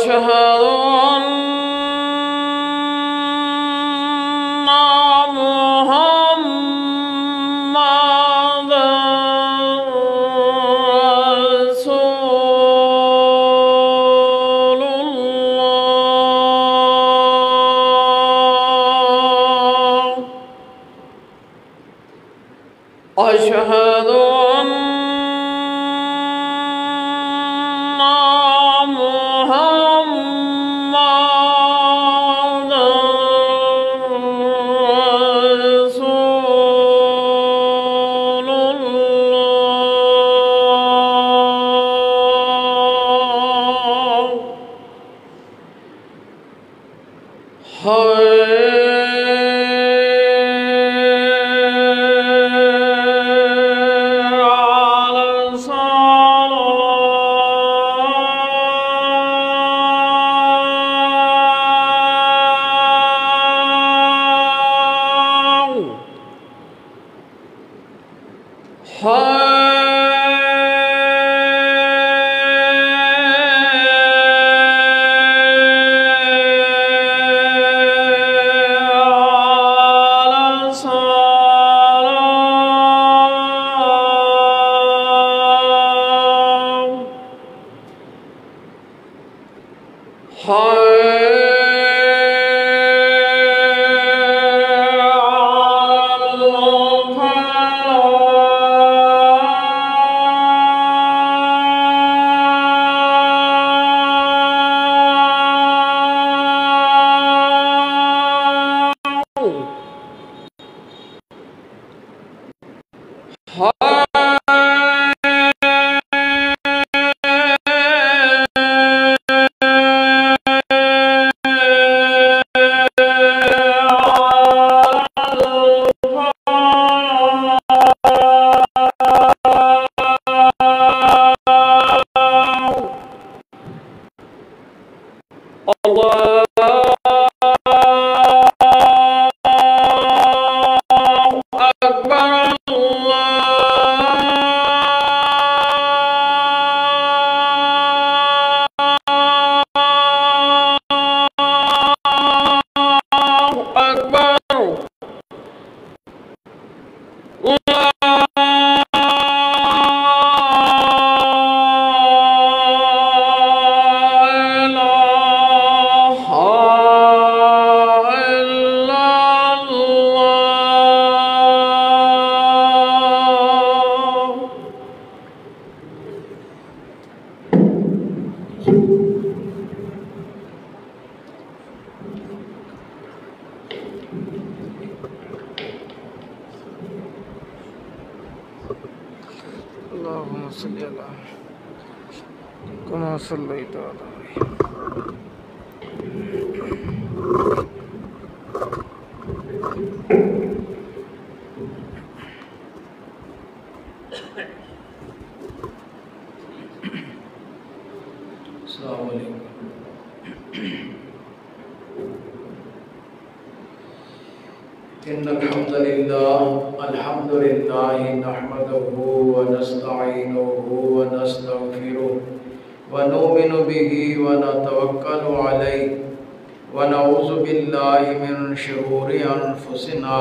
अशहदु अन्ना Muhammadan रसूलुल्लाह। अशहदु अल्लाहुम्मा सल्लि अला कमा सल्लैता अला अस्सलामु अलैकुम। इन्नल हम्दुलिल्लाहि नहमदुहु व नस्तईनुहु व नस्तगफिरुहु व नुमिनु बिही व नतवक्कलु अलैहि व नऊज़ु बिल्लाहि मिन शुरूरि अनफुसिना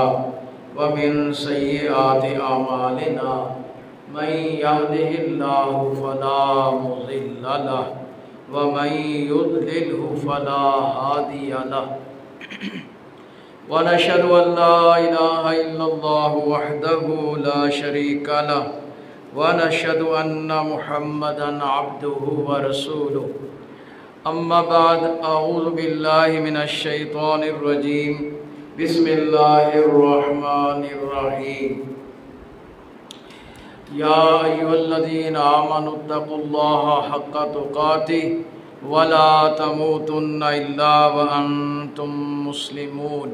व मिन सय्यिआति अमालिना। मन यहदिहिल्लाहु फला मुज़िल्ल लहु व मन युद्लिलहु फला हादिय लहु। व नशहदु अन ला इलाहा इल्लल्लाहु वहदहु ला शरीका लहु व नशहदु अन्ना मुहम्मदन अब्दुहु व रसूलुहु। अम्मा बाद, अऊज़ु बिल्लाहि मिनश शैतानिर रजीम। बिस्मिल्लाहिर रहमानिर रहीम। या अय्युहल्लज़ीना आमनुत्तक़ुल्लाहा हक़्क़ तुक़ातिह व ला तमूतुन्ना इल्ला व अंतुम मुस्लिमून।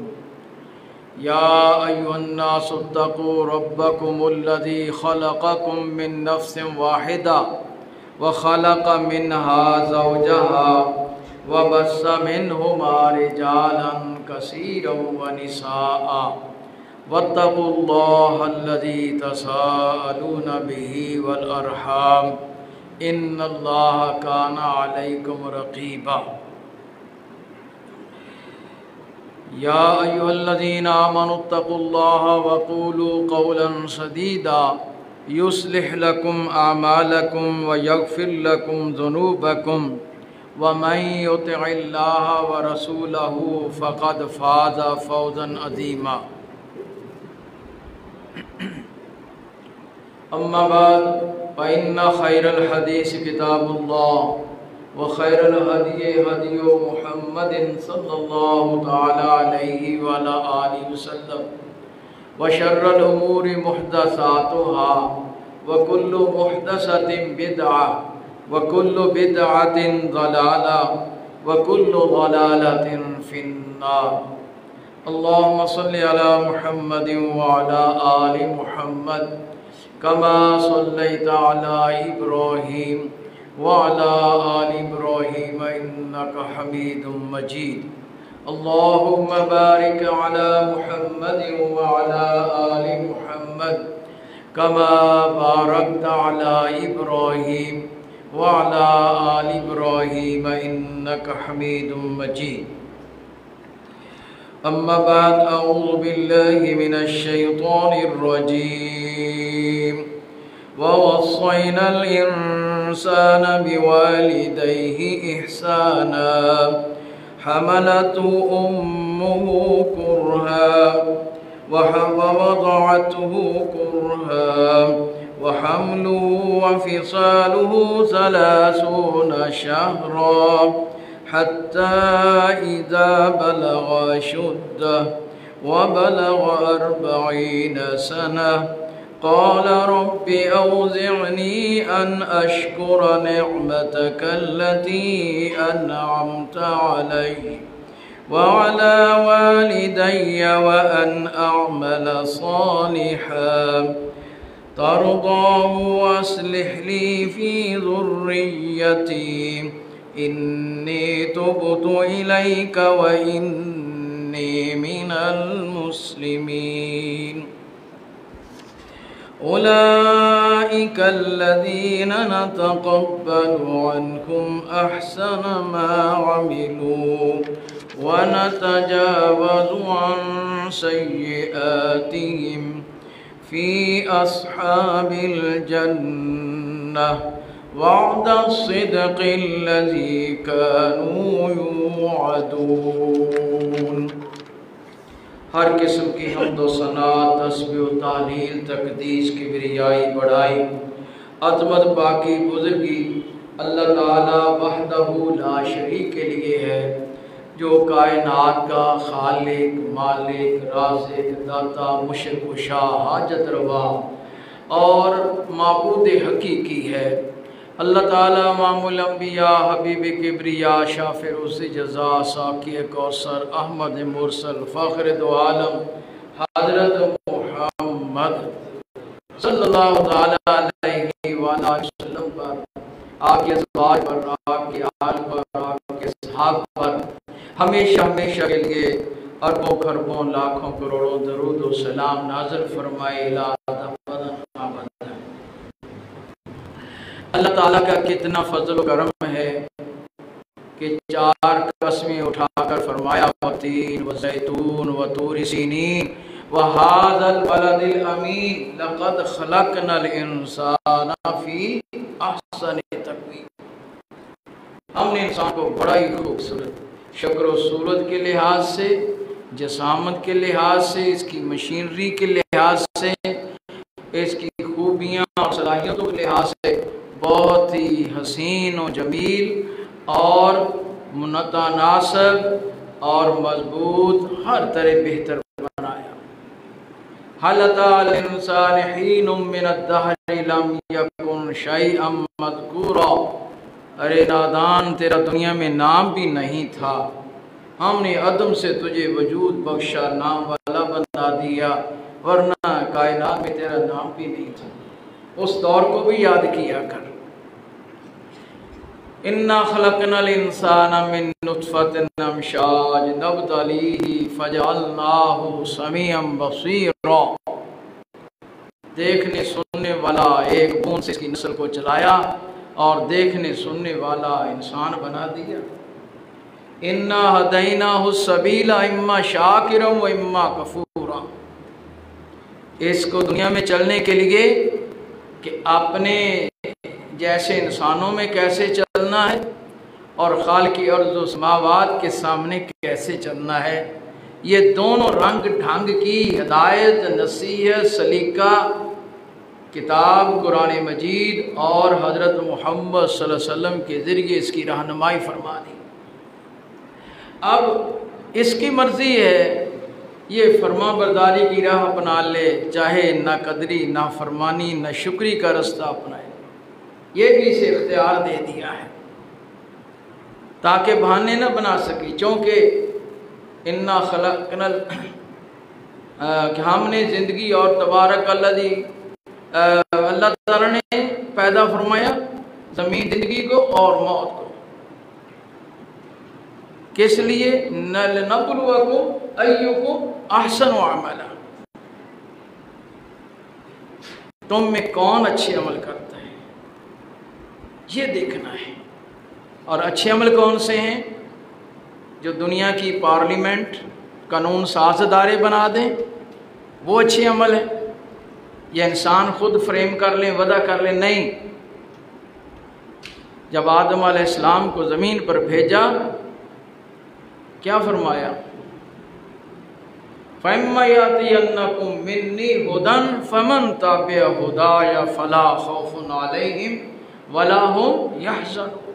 या अय्युहन्नासुत्तक़ू रब्बकुमुल्लज़ी ख़लक़कुम मिन नफ़्सिन वाहिदा व ख़लक़ मिन्हा ज़ौजहा व बस्स मिन्हुमा रिजालन कसीरन व निसाअ वत्तक़ुल्लाहल्लज़ी तसाअलूना बिही वल अरहाम इन्नल्लाहा काना अलैकुम रक़ीबा। या अय्युहल्लज़ीना आमनुत्तक़ुल्लाह वक़ूलू क़ौलन सदीदा युस्लिह लकुम आमालकुम व यग़फ़िर लकुम ज़ुनूबकुम व मन युतिइल्लाह व रसूलहू फ़क़द फ़ाज़ फ़ौज़न अज़ीमा। अम्मा बाद फ़इन्न खैरल हदीस किताबुल्लाह व खैरल हदी हदी मुहम्मदिन सल्लल्लाहु तआला अलैहि व अला आलिहि वसल्लम व शर्रल उमूरि मुहदसातुहा व कुल्लु मुहदसतिन बिदअह व कुल्लु बिदअतिन ज़लाला व कुल्लु ज़लालतिन फिन्नार। अल्लाहुम्मा सल्लि अला मुहम्मदिन व अला आलि मुहम्मद कमा सल्लैता अला इब्राहीम व अला आलि इब्राहीम इन्नका हमीदुम मजीद। अल्लाहुम्मा बारिक अला मुहम्मदिन व अला आलि मुहम्मद कमा बारकता अला इब्राहीम व अला आलि इब्राहीम इन्नका हमीदुम मजीद। अम्मा बाद अऊज़ु बिल्लाहि मिनश शैतानिर रजीम। व वस्सैनल इंसाना बिवालिदैहि इहसाना हमलतहु उम्मुहु कुरहा व वदअतहु कुरहा व हम्लुहु व फिसालुहु सलासूना शहरा हत्ता इज़ा बलग अशुद्दह व बलग 40 सनह क़ाल रब्बि औज़िअनी अन अश्कुर निअमतक अल्लती अनअमत अलैहि व अला वालिदैय व अन अअमल सालिहान तर्दाहु व अस्लिह ली फ़ी ज़ुर्रिय्यती इन्नी तुबतु इलैक व इन्नी मिनल मुस्लिमीन। उलाइकल्लज़ीना नतक़ब्बलु अन्हुम अहसन मा अमिलू व नतजावज़ु अन सय्यिआतिहिम फ़ी अस्हाबिल जन्नह वअदस्सिद्क़िल्लज़ी कानू युअदून। हर किस्म की हम्द व सना, तस्बीह व तालील, तक़दीस, किबरियाई, बड़ाई, अज़मत, पाकी, बुज़ुर्गी अल्लाह ताला वहदहू ला शरीक के लिए है, जो कायनात का खालिक, मालिक, राज़िक, दाता, मुशरिक कुशा, हाजत रवा और माबूद हकीकी है। अल्लाह ताला इमामुल अंबिया, हबीब किबरिया, शाफ़िर उसी जज़ा, साक़ी कौसर, अहमद मुरसल, फ़ख्र दो आलम हज़रत मुहम्मद सल्लल्लाहु ताला अलैहि व सल्लम पर, आपके अज़वाज पर, आपके आल पर, आपके सहाब पर हमेशा हमेशा के लिए अरबों खरबों लाखों करोड़ों दरूद व सलाम नाज़िल फरमाए। अल्लाह ताला का कितना फजल व करम है कि 4 कसमें उठाकर फरमाया तीन व ज़ैतून व तूर सीनीन व हाज़ल बलदिल अमीन लक़द ख़लक़नल इंसाना फ़ी अहसनि तक़वीम। हमने इंसान को बड़ा ही खूबसूरत शक्ल व सूरत के लिहाज से, जसामत के लिहाज से, इसकी मशीनरी के लिहाज से, इसकी खूबियाँ और सलाहियतों के लिहाज से बहुत ही हसीन व जमील और मुतनासिब और मजबूत हर तरह बेहतर बनाया। हल अता अल इंसान हीनुम मिनद्दहरि लम यकुन शैअम मज़कूरा। अरे नादान, तेरा दुनिया में नाम भी नहीं था, हमने अदम से तुझे वजूद बख्शा, नाम वाला बना दिया, वरना कायनात में तेरा नाम भी नहीं था। उस दौर को भी याद किया कर। इन्ना खलकनल इंसाना मिन नुत्फतिन अमशाज नब्तलीही फजअलनाहु समीअन बसीरा। देखने सुनने वाला एक बूंद से इसकी नस्ल को चलाया और देखने सुनने वाला इंसान बना दिया। इन्ना हदैना सबीला इम्मा शाकिरम व इम्मा कफूरा। इसको दुनिया में चलने के लिए कि अपने जैसे इंसानों में कैसे चलना है और खालिक़ अर्ज़ व समावात के सामने कैसे चलना है, ये दोनों रंग ढंग की हिदायत, नसीहत, सलीका किताब कुरान मजीद और हज़रत मोहम्मद सल्लल्लाहु अलैहि वसल्लम के ज़रिए इसकी रहनुमाई फरमा दी। अब इसकी मर्ज़ी है ये फरमा बरदारी की राह अपना ले, चाहे ना कदरी ना फरमानी ना शुक्री का रास्ता अपनाए, ये भी इसे इख्तियार दे दिया है ताकि बहाने न बना सके। चूँकि इन्ना खलक़नल कि हमने ज़िंदगी और तबारक अल्लाह ताला ने पैदा फरमाया ज़मीन ज़िंदगी को और मौत को, किस लिए? नबलुवकुम अय्युकुम अहसनु अमला, तुम में कौन अच्छे अमल करता है ये देखना है। और अच्छे अमल कौन से हैं? जो दुनिया की पार्लियामेंट कानून साज अदारे बना दें वो अच्छे अमल है, या इंसान खुद फ्रेम कर लें, वदा कर लें? नहीं। जब आदम अलैहिस्सलाम को ज़मीन पर भेजा क्या फरमाया? फइम्मा यातियन्नकुम मिन्नी हुदन फमन ताबिअ हुदाया फला खौफुन अलैहिम वला हुम यहज़नून।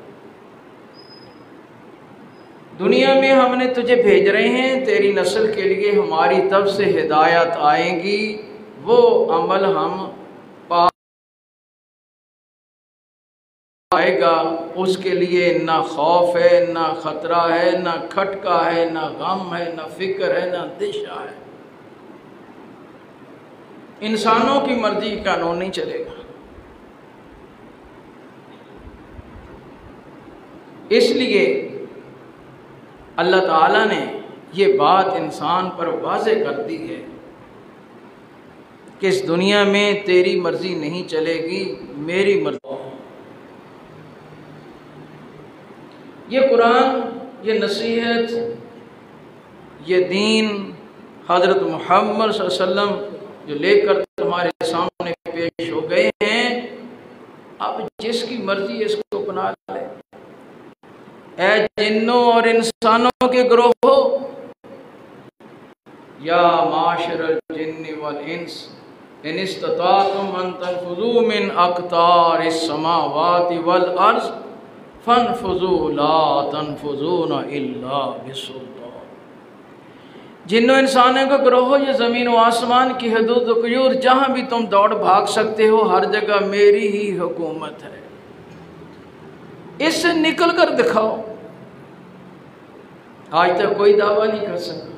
दुनिया में हमने तुझे भेज रहे हैं, तेरी नस्ल के लिए हमारी तरफ से हिदायत आएगी, वो अमल हम पाएगा, उसके लिए ना खौफ है, ना खतरा है, ना खटका है, ना गम है, ना फिक्र है, ना दिशा है। इंसानों की मर्जी कानून नहीं चलेगा। इसलिए अल्लाह ताला ने ये बात इंसान पर वाज़ेह कर दी है कि इस दुनिया में तेरी मर्जी नहीं चलेगी, मेरी मर्जी। ये कुरान, ये नसीहत, ये दीन हज़रत मोहम्मद सल्लल्लाहु अलैहि वसल्लम जो लेकर तुम्हारे सामने पेश हो गए हैं, अब जिसकी मर्जी इसको अपना ले। ऐ जिन्नों और इंसानों के ग्रोह, या माशरल जिन्नि वल इंस इन इस्तताअतुम अन तनफुज़ू मिन अक़तारिस समावाति वल अर्ज़ फनफुज़ू ला तनफुज़ूना इल्ला बिसुल्तान। जिन्नों इंसानों का ग्रोह, ये ज़मीन व आसमान की हदूद व क़यूर, जहाँ भी तुम दौड़ भाग सकते हो, हर जगह मेरी ही हुकूमत है, इससे निकल कर दिखाओ। आज तक कोई दावा नहीं कर सका।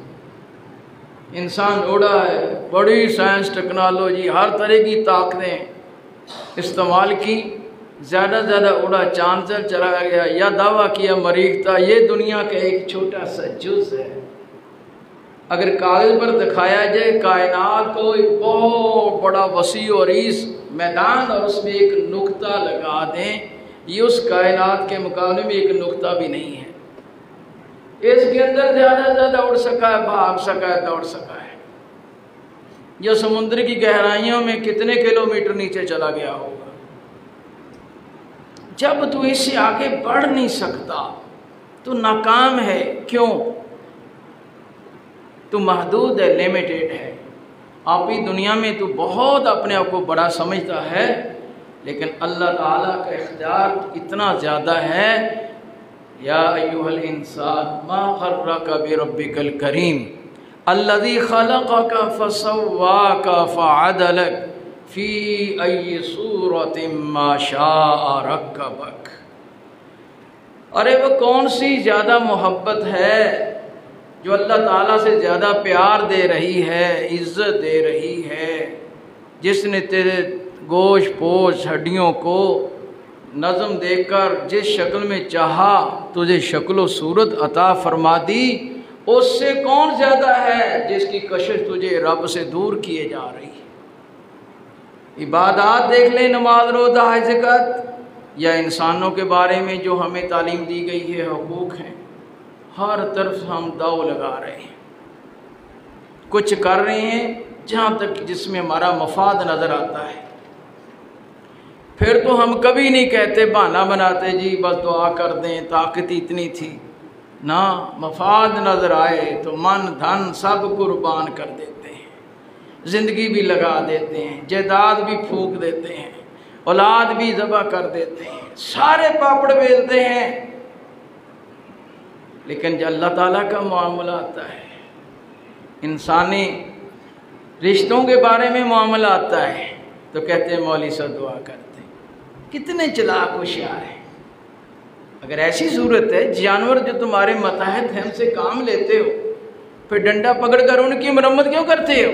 इंसान उड़ा है, बड़ी साइंस टेक्नोलॉजी, हर तरह की ताकतें इस्तेमाल की, ज़्यादा से ज़्यादा उड़ा, चांद पर चला गया, या दावा किया मरीख था। ये दुनिया का एक छोटा सा जुज़ है। अगर कागज़ पर दिखाया जाए कायनात को एक बहुत बड़ा वसी और इस मैदान, और उसमें एक नुक्ता लगा दें, ये उस कायनात के मुकाबले में एक नुक्ता भी नहीं है। इसके अंदर ज़्यादा से ज़्यादा उड़ सका है, भाग सका है, दौड़ सका है। जो समुद्र की गहराइयों में कितने किलोमीटर नीचे चला गया होगा। जब तू इससे आगे बढ़ नहीं सकता तो नाकाम है। क्यों? तू महदूद है, लिमिटेड है। आप ही दुनिया में तू बहुत अपने आप को बड़ा समझता है, लेकिन अल्लाह ताला का इख्तियार इतना ज़्यादा है। या अय्युहल इंसान मा गर्रका बिरब्बिकल करीम अल्लज़ी खलक़का फसव्वाका फ़अदलक फ़ी अय्यि सूरतिन मा शाअ रक्कबक। अरे वो कौन सी ज़्यादा मोहब्बत है जो अल्लाह ताला से ज़्यादा प्यार दे रही है, इज़्ज़त दे रही है, जिसने तेरे गोश पोश हड्डियों को नज़म देकर जिस शक्ल में चाहा तुझे शक्ल व सूरत अता फरमा दी, उससे कौन ज़्यादा है जिसकी कशिश तुझे रब से दूर किए जा रही है। इबादत देख ले, नमाज रोज़ा हज ज़कात, या इंसानों के बारे में जो हमें तालीम दी गई है, हुकूक हैं, हर तरफ हम दाव लगा रहे हैं, कुछ कर रहे हैं जहाँ तक जिसमें हमारा मफाद नज़र आता है। फिर तो हम कभी नहीं कहते, बहाना बनाते जी बस दुआ कर दें, ताकत इतनी थी ना। मफाद नज़र आए तो मन धन सब कुर्बान कर देते हैं, ज़िंदगी भी लगा देते हैं, जायदाद भी फूंक देते हैं, औलाद भी ज़बह कर देते हैं, सारे पापड़ बेलते हैं। लेकिन जब अल्लाह ताला का मामला आता है, इंसानी रिश्तों के बारे में मामला आता है, तो कहते हैं मौली सा दुआ करते हैं। कितने चालाक होशियार हैं। अगर ऐसी सूरत है, जानवर जो तुम्हारे मतहत हैं उनसे काम लेते हो, फिर डंडा पकड़कर उनकी मरम्मत क्यों करते हो?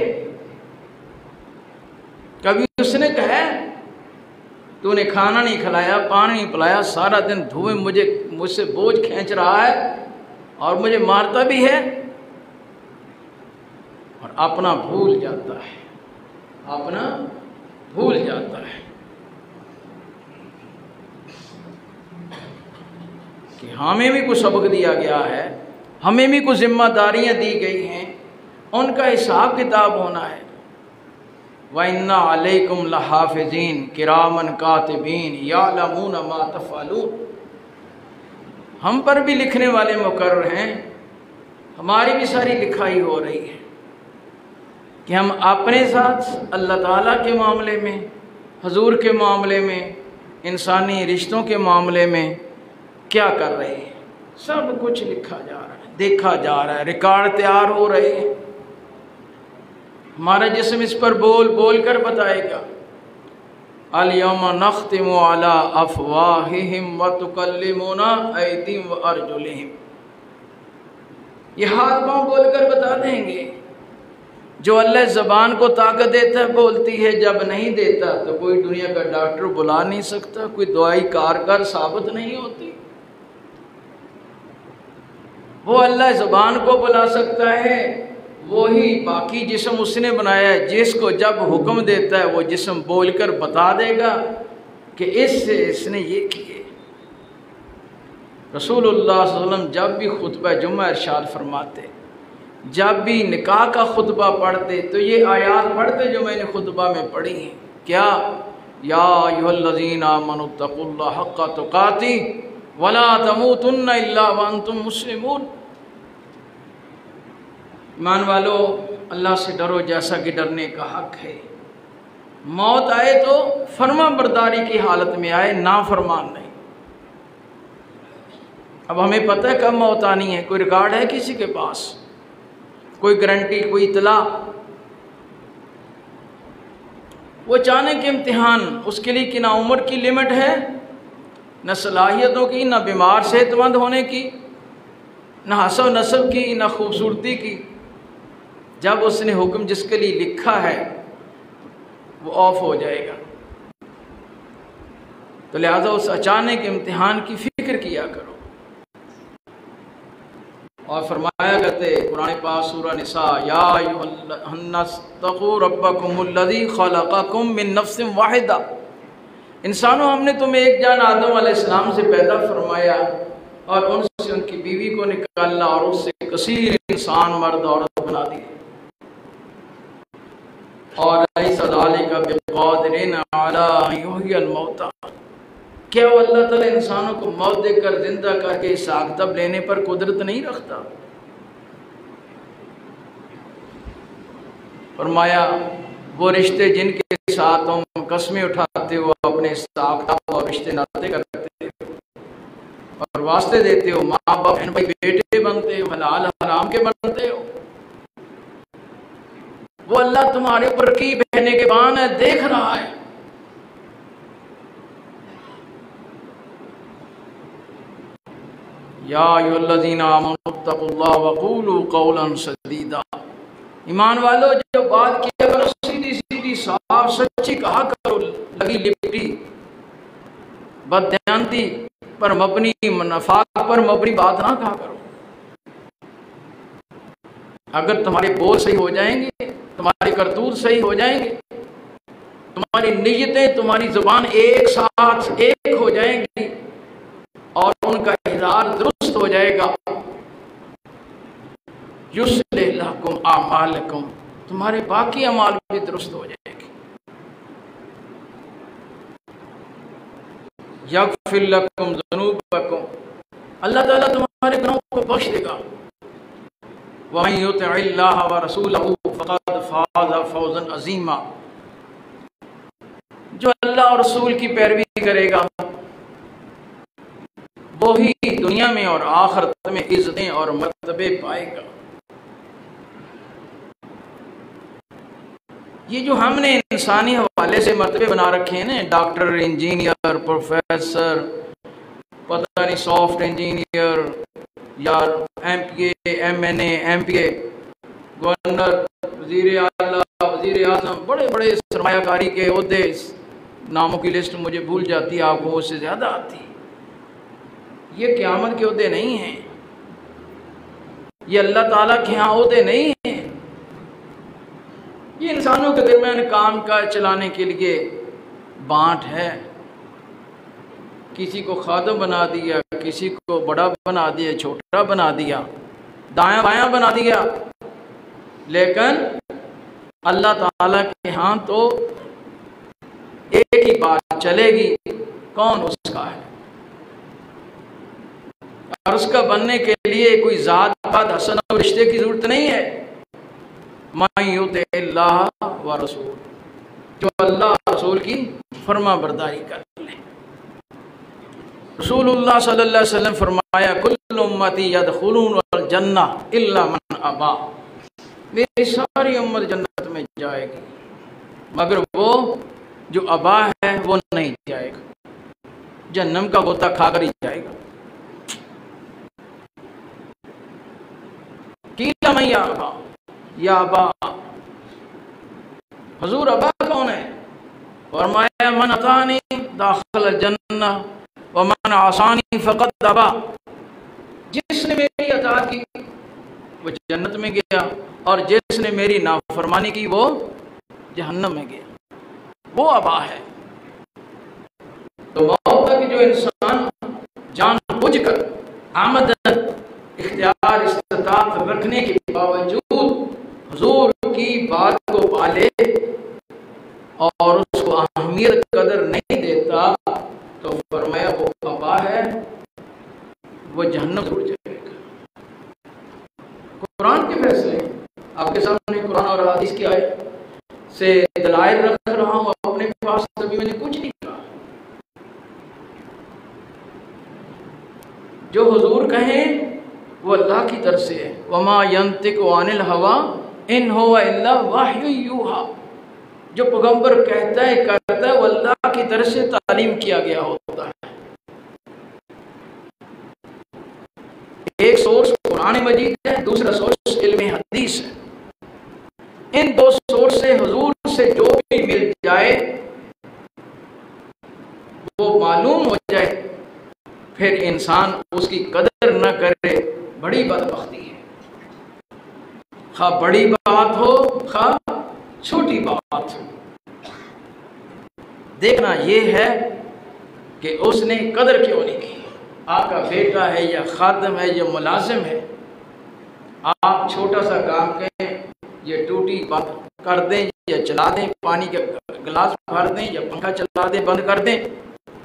कभी उसने कहा तूने खाना नहीं खिलाया, पानी नहीं पिलाया, सारा दिन धुएं मुझसे बोझ खींच रहा है और मुझे मारता भी है, और अपना भूल जाता है, अपना भूल जाता है कि हमें भी कुछ सबक दिया गया है, हमें भी कुछ जिम्मेदारियां दी गई हैं, उनका हिसाब किताब होना है। व इन्ना अलैकुम लहाफ़िज़ीन किरामन कातिबीन यालमून मा तफ़अलून। हम पर भी लिखने वाले मुकर्रर हैं, हमारी भी सारी लिखाई हो रही है कि हम अपने साथ अल्लाह ताला के मामले में, हुजूर के मामले में, इंसानी रिश्तों के मामले में क्या कर रहे हैं। सब कुछ लिखा जा रहा है, देखा जा रहा है, रिकॉर्ड तैयार हो रहे हैं। हमारा जिस्म इस पर बोल बोल कर बताएगा। अल यौमा नख्तिमु अला अफ़वाहिहिम व तुकल्लिमुना ऐदीहिम व अर्जुलिहिम। ये हाथ पाँव बोल कर बता देंगे। जो अल्लाह ज़बान को ताकत देता है बोलती है, जब नहीं देता तो कोई दुनिया का डॉक्टर बुला नहीं सकता, कोई दवाई कारगर साबित नहीं होती। वो अल्लाह ज़बान को बुला सकता है, वही बाकी जिस्म उसने बनाया है, जिसको जब हुक्म देता है वो जिस्म बोलकर बता देगा कि इससे इसने ये किए। रसूलुल्लाह सल्लल्लाहु अलैहि वसल्लम जब भी खुतबा जुम्मा इरशाद फरमाते, जब भी निकाह का खुतबा पढ़ते तो ये आयात पढ़ते जो मैंने खुतबा में पढ़ी हैं। क्या? या अय्युहल्लज़ीना आमनुत्तक़ुल्लाह हक़्क़ तुक़ाती वला तमूतुन्ना इल्ला व अंतुम मुस्लिमून। ईमान वालो, अल्लाह से डरो जैसा कि डरने का हक है। मौत आए तो फर्मा बरदारी की हालत में आए, ना फरमान नहीं। अब हमें पता है कब मौत आनी है, कोई रिकॉर्ड है किसी के पास, कोई गारंटी, कोई इतला? वो अचानक के इम्तिहान, उसके लिए कि ना उम्र की लिमिट है, न सलाहियतों की, न बीमार सेहतमंद होने की, न हसब नसब की, न खूबसूरती की। जब उसने हुक्म जिसके लिए लिखा है वो ऑफ हो जाएगा। तो लिहाजा उस अचानक इम्तिहान की फिक्र किया करो। और फरमाया करते कुरान पाक सूरह निसा, या अय्युहन्नास तक़ू रब्बकुमुल्लज़ी ख़लक़कुम मिन नफ्सिन वाहिदा। इंसानों, हमने तुम्हें एक जान आदम अलैहिस्सलाम से पैदा फरमाया और उनसे उनकी बीवी को निकाला और उससे कसीर इंसान मर्द औरत बना दिए। और क्या वो अल्लाह ताला इंसानों को मौत देकर जिंदा करके साग तब लेने पर कुदरत नहीं रखता? फरमाया वो रिश्ते जिनके साथ तुम कस्में उठाते हो, अपने साग तब और रिश्ते नाते करते हो और वास्ते देते हो, माँ बाप बहन भाई बेटे बनते हो, हलाल हराम के बनते हो, वो अल्लाह तुम्हारे ऊपर की बहने के बान है, देख रहा है। या अय्युहल्लज़ीना आमनुत्तक़ुल्लाह वक़ूलू क़ौलन सदीदा। ईमान वालो, जो बात किया करो सीधी सीधी साफ सच्ची कहा करो, लगी लिपटी बदयांती पर मबनी, नफाक पर मबनी बात ना कहा करो। अगर तुम्हारे बोल सही हो जाएंगे, तुम्हारी करतूत सही हो जाएंगे, तुम्हारी नियतें, तुम्हारी जुबान एक साथ एक हो जाएंगी और उनका इज़हार दुरुस्त हो जाएगा, युस्लिह लकुम आमालकुम, तुम्हारे बाकी अमाल भी दुरुस्त हो जाएंगे। यगफिर लकुम ज़ुनूबकुम, अल्लाह ताला तुम्हारे गुनाहों को बख्श देगा। वमन युतिइल्लाह व रसूलहू फ़क़द फ़ाज़ फ़ौज़न अज़ीमा, जो अल्लाह और रसूल की पैरवी करेगा वो ही दुनिया में और आखिरत में इज्जतें और मर्तबे पाएगा। ये जो हमने इंसानी हवाले से मर्तबे बना रखे हैं ना, डॉक्टर, इंजीनियर, प्रोफेसर, पता नहीं सॉफ्ट इंजीनियर, यार MPA, MNA, MPA, गवर्नर, वजीर आला, वजीर आज़म, बड़े बड़े सरमायाकारी के ओहदे, नामों की लिस्ट मुझे भूल जाती है, आपको उससे ज़्यादा आती है। ये क़यामत के ओहदे नहीं हैं, ये अल्लाह ताला के यहाँ ओहदे नहीं हैं। ये इंसानों के दरमियान काम काज चलाने के लिए बांट है। किसी को खादम बना दिया, किसी को बड़ा बना दिया, छोटा बना दिया, दायां बायां बना दिया, लेकिन अल्लाह ताला के यहाँ तो एक ही बात चलेगी, कौन उसका है। और उसका बनने के लिए कोई जात पात हसन और रिश्ते की जरूरत नहीं है। मन युतिइल्लाह व रसूल, जो अल्लाह रसूल की फरमा बरदारी कर ले। रसूलुल्लाह सल्लल्लाहु अलैहि वसल्लम फरमाया, कुल्लु उम्मती यदखुलूनल जन्नह इल्ला मन अबा, मेरी सारी उम्मत जन्नत में जाएगी मगर वो जो अबा है वो नहीं जाएगा, जन्नम का गोता खाकर ही जाएगा। कीला मैं या अबा, हुजूर अबा कौन है? फरमाया मन अतानी दाखिल जन्नह व मन आसानी फ़क़द अबा, जिसने मेरी अताअत की वो जन्नत में गया और जिसने मेरी नाफरमानी की वो जहन्नम में गया, वो अबा है। तो मौत तक जो इंसान जानबूझकर आमदन इख्तियार इस्तात रखने के बावजूद हुजूर की बात को पाले और उसको अहमियत कदर नहीं देता, तो फरमाया वो अबा है, वो जहन्नम जरूर जाएगा। कुरान के फैसले आपके सामने, कुरान और हदीस की आयत से दलाइल रख रहा हूँ अपने पास, तभी मैंने कुछ नहीं कहा। जो हुजूर कहें वो अल्लाह की तरफ से है। वमा यंतिकु अनिल हवा इन हुवा इल्ला वह्यु यूहा, जो पैगंबर कहता है करता है वो अल्लाह की तरफ से तालीम किया गया होता है। एक सोर्स कुरान मजीद है, दूसरा सोर्स इल्म हदीस है। इन दो सोर्स से हुजूर से जो भी मिल जाए वो मालूम हो जाए, फिर इंसान उसकी कदर न करे, बड़ी बदबख्ती है। खा बड़ी बात हो खा छोटी बात हो, देखना ये है कि उसने कदर क्यों नहीं की। आपका बेटा है या खादम है या मुलाजिम है, आप छोटा सा काम करें, ये टूटी बंद कर दें या चला दें, पानी का गिलास भर दें या पंखा चला दें, बंद कर दें,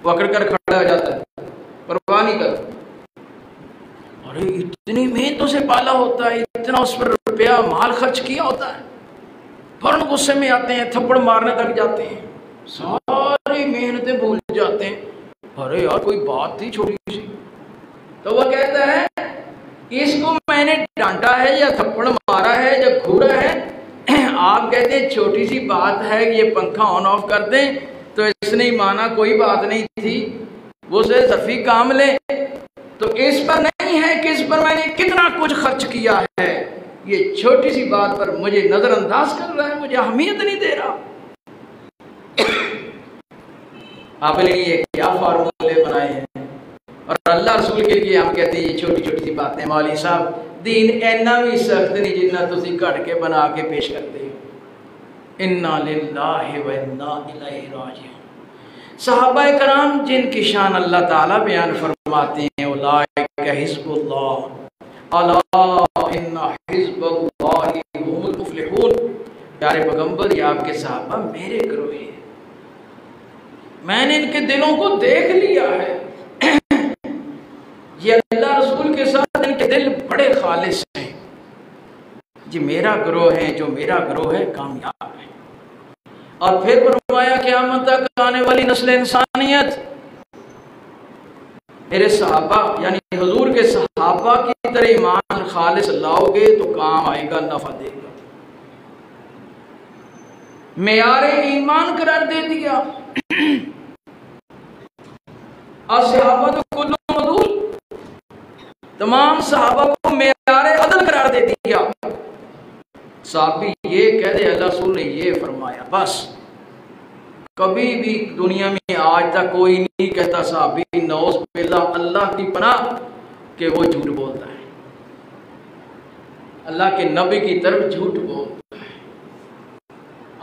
पकड़ कर खड़ा हो जाता है, परवाह नहीं करता। अरे इतनी मेहनतों से पाला होता है, इतना उस पर रुपया माल खर्च किया होता है, फौरन गुस्से में आते हैं, थप्पड़ मारने तक जाते हैं, सारी मेहनतें भूल जाते हैं। अरे यार कोई बात थी छोटी सी, तो वह कहता है इसको मैंने डांटा है या थप्पड़ मारा है या घूरा है, आप कहते हैं छोटी सी बात है, ये पंखा ऑन ऑफ कर दें, तो इसने माना कोई बात नहीं थी, वो से ज़र्फ़ी काम ले, तो इस पर नहीं है कि इस पर मैंने कितना कुछ खर्च किया है, ये छोटी सी बात पर मुझे नजरअंदाज कर रहा है, मुझे अहमियत नहीं दे रहा। आपने ये क्या फार्मूले बनाए हैं, और अल्लाह रसूल के लिए हम कहते हैं ये छोटी छोटी सी बातें। मौलवी साहब दीन इन्ना भी सख्त नहीं जिन्ना तुसी घट के बना के पेश करते हो। इन्ना लिल्लाहि व इन्ना इलैहि राजिऊन। सहाबा कराम जिनकी शान अल्लाह ताला बयान फरमाते हैं, उलाइका हिज़्बुल्लाह अला इन्ना हिज़्बुल्लाहि हुमुल मुफ़्लिहून। प्यारे पैगंबर, ये आपके सहाबा मेरे गिरोह हैं, मैंने इनके दिलों को देख लिया है। ये अल्लाह रसूल के साथ इनके दिल बड़े खालिस हैं। जी मेरा गिरोह है, जो मेरा गिरोह है कामयाब है। और फिर फरमाया क़यामत तक आने वाली नस्ल इंसानियत मेरे सहाबा यानी हुजूर के सहाबा की तरह ईमान खालिस लाओगे तो काम आएगा, नफा देगा। मेयारे ईमान करार दे दिया। असहाबा तो कुल मौजूद, तमाम सहाबा को मेयारे अदल करार दे दिया। साहबी ये कह दे अल्लाह रसूल ने ये फरमाया, बस कभी भी दुनिया में आज तक कोई नहीं कहता साहबी नौज बिल्लाह, अल्लाह की पनाह, कि वो झूठ बोलता है, अल्लाह के नबी की तरफ झूठ बोलता है।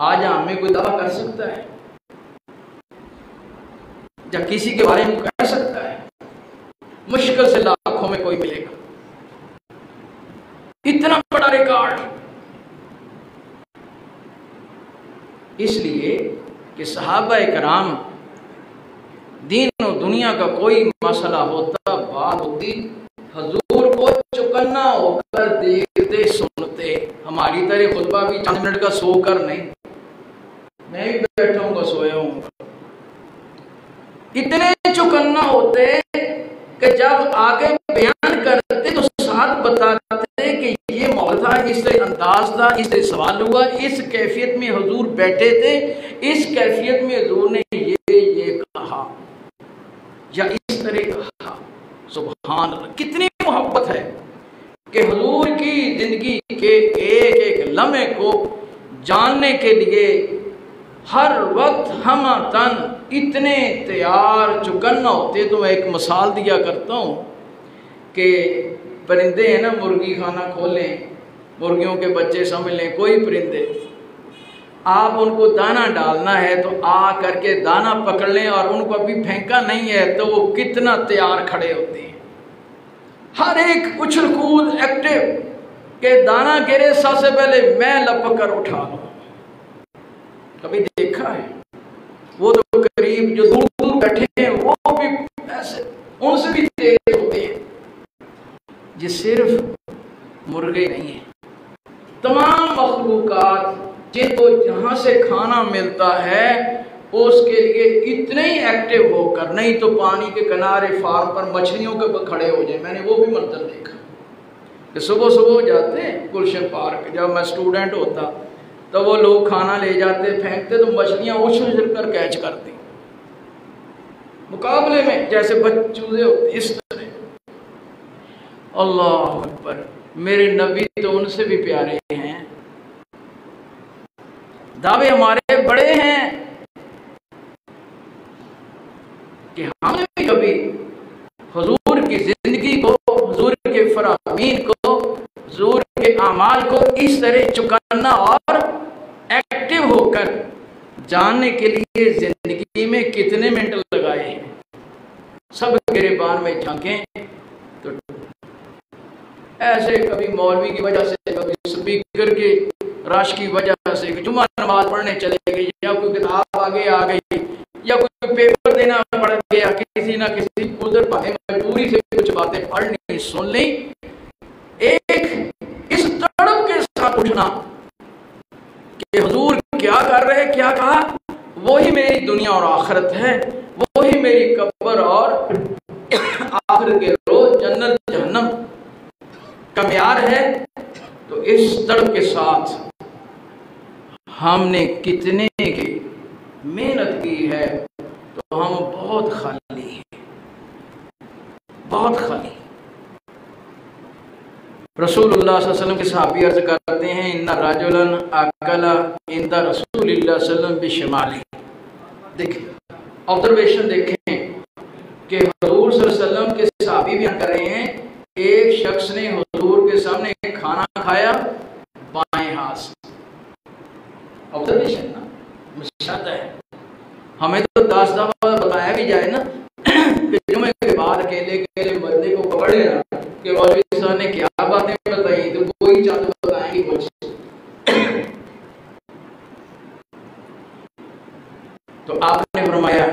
आज हमें कोई दावा कर सकता है या किसी के बारे में कह सकता है? मुश्किल से लाखों में कोई मिलेगा। इतना बड़ा रिकॉर्ड, इसलिए कि सहाबा कराम दीन और दुनिया का कोई मसला होता, बात होती, हजूर को चुकन्ना होकर देखते सुनते। हमारी तरह खुतबा भी 5 मिनट का सोकर नहीं, मैं भी बैठा हूँ सोया हूँ। इतने चुकन्ना होते कि जब आगे बयान करते तो साथ बताते कि ये मौल था, इस अंदाज था, इस सवाल हुआ, इस कैफियत में हुजूर बैठे थे, इस कैफियत में हुजूर ने ये कहा या इस तरह कहा। सुभान अल्लाह, कितनी मोहब्बत है कि हुजूर की जिंदगी के एक एक लम्हे को जानने के लिए हर वक्त हम तन इतने तैयार चुकन्ना होते। तो मैं एक मिसाल दिया करता हूँ कि परिंदे हैं ना, मुर्गी खाना खोलें, मुर्गियों के बच्चे समझ लें, कोई परिंदे, आप उनको दाना डालना है तो आ करके दाना पकड़ लें, और उनको अभी फेंका नहीं है तो वो कितना तैयार खड़े होते हैं, हर एक उछल कूद एक्टिव, के दाना गिरे सबसे पहले मैं लपक कर उठा लूं। कभी देखा है? वो तो करीब जो दूर दूर बैठे हैं वो भी ऐसे उनसे भी तेज होते हैं। ये सिर्फ मुर्गे नहीं है, तमाम मखलूकात जिनको जहां से खाना मिलता है उसके लिए इतने ही एक्टिव होकर, नहीं तो पानी के किनारे फार्म पर मछलियों के खड़े हो जाए। मैंने वो भी मंजर देखा कि सुबह सुबह जाते हैं गुलशन पार्क, जब मैं स्टूडेंट होता तो वो लोग खाना ले जाते, फेंकते तो मछलियां उछल कर कैच करती, मुकाबले में जैसे बच्चूजे होते, इस तरह। अल्लाह अकबर, मेरे नबी तो उनसे भी प्यारे हैं, दावे हमारे बड़े हैं कि हमने भी कभी हुजूर की जिंदगी को, हुजूर के फरामीन को, हुजूर के अमाल को इस तरह चुकाना और एक्टिव होकर जानने के लिए जिंदगी में कितने मिनट लगाए हैं। सब गिरबान में झांकें तो ऐसे कभी मौलवी की वजह से, कभी स्पीकर के रश की वजह से, जुम्मा नमाज पढ़ने चले गए, या कोई किताब आगे आ गई, या कोई पेपर देना पड़ गया, किसी ना किसी उधर मजबूरी से कुछ बातें पढ़ ली, सुन ली, एक इस तड़प के साथ उठना कि हुजूर क्या कर रहे, क्या कहा, वही मेरी दुनिया और आखिरत है, वही मेरी कब्र और आखिर के रोज जन्नत जहन्नम का म्यार है। तो इस तड़प के साथ हमने कितने की मेहनत की है, तो हम बहुत खाली हैं, बहुत खाली। रसूलुल्लाह सल्लल्लाहु अलैहि वसल्लम के सहाबी अर्ज करते हैं, इन्ना रजुलन अकला इंदा रसूलिल्लाह सल्लल्लाहु अलैहि वसल्लम बिशमाली। देखिए, ऑब्जर्वेशन देखें कि हुजूर सल्लल्लाहु अलैहि वसल्लम के सहाबी बयान कर रहे हैं, एक शख्स ने हुजूर के सामने खाना खाया बाएं हाथ से। ऑब्जर्वेशन ना, मुशाहदा है। हमें तो 10 दफा बताया भी जाए ना कि जुमे के बाद अकेले अकेले बंदे को पकड़ लेना कि मौलवी साहब ने क्या बातें बताई, तो तो आपने फरमाया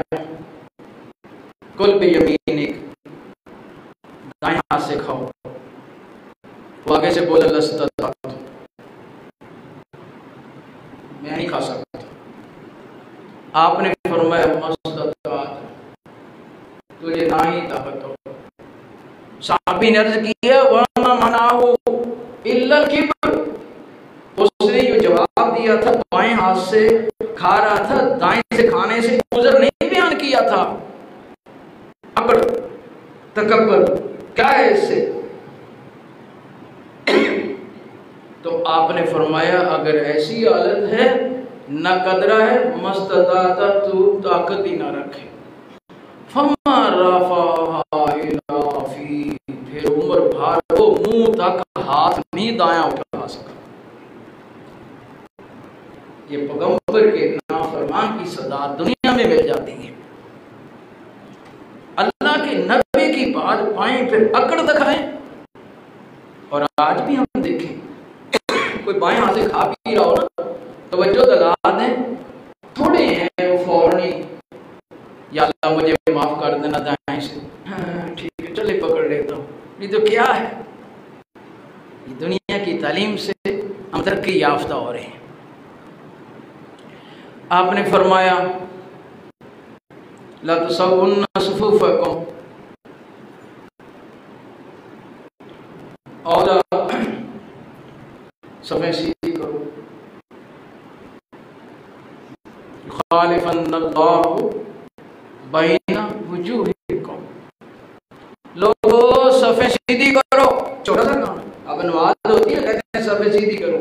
कुल भी यमीनिक, दाएं हाथ से खाओ। वो आगे से बोला लस्तत, मैं नहीं खा सकता। आपने फरमाया मस्ततात, तुझे ना ही ताकत हो। साहबी ने अर्ज किया वमा मनाहु इल्लल किब्र, उसने जो जवाब दिया था बाएं हाथ से खा रहा था, दाएं से खाने से उज़र नहीं बयान किया था। अकड़ तकब्बर क्या है इससे? तो आपने फरमाया अगर ऐसी हालत है न कदरा है मस्तदाता, तू ताकत ही ना रखे। फमा रफा इला फी, फिर उम्र भर वो मुंह तक हाथ नहीं दाया उठा सका। ये पैगंबर के नाफरमान की सदा दुनिया में मिल जाती है। अल्लाह के नबी की बात पाएं फिर अकड़ दिखाएं। और आज भी हम देखें कोई बाएं हाथ से खा पी रहा हो ना, तवज्जो दिला दें, थोड़े हैं वो फौरनी, या अल्लाह मुझे माफ कर देना दाएं से, हाँ ठीक है चले पकड़ लेता हूँ। ये तो क्या है? ये दुनिया की तालीम से हम तरक्की याफ्ता हो रहे हैं। आपने फरमाया ला तसव्वुन्ना सुफूफकुम, और सफ़े सीधी करो। खालिफन्नल्लाहु बैना वजूहिकुम, लोगों सफ़े सीधी करो। छोटा सा काम, अब नमाज होती है कहते हैं सफ़े सीधी करो।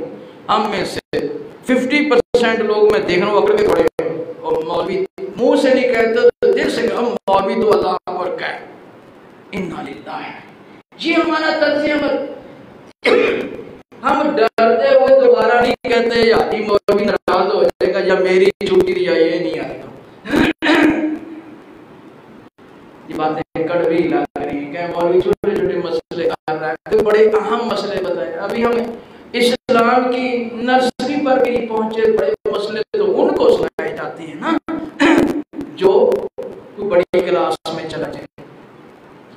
हम में से 50% लोग मैं देख रहा हूँ अकड़ के खड़े हैं, और मौलवी मुंह से नहीं कहते तो दिल से हम मौलवी तो अल्लाह अकबर कह। इन्ना लिल्लाह, ये हमारा तर्ज हम डरते हुए दोबारा नहीं कहते यादी मौलवी नाराज हो जाएगा या मेरी छुट्टी या ये नहीं आएगा। ये बातें कड़वी लग रही हैं। क्या मौलवी छोटे छोटे मसले कर रहा है, तो बड़े अहम मसले बताए। अभी हम इस्लाम की नर्सरी पर भी पहुंचे, बड़े मसले तो उनको सुनाए जाते हैं ना जो कोई बड़ी क्लास में चला जाए।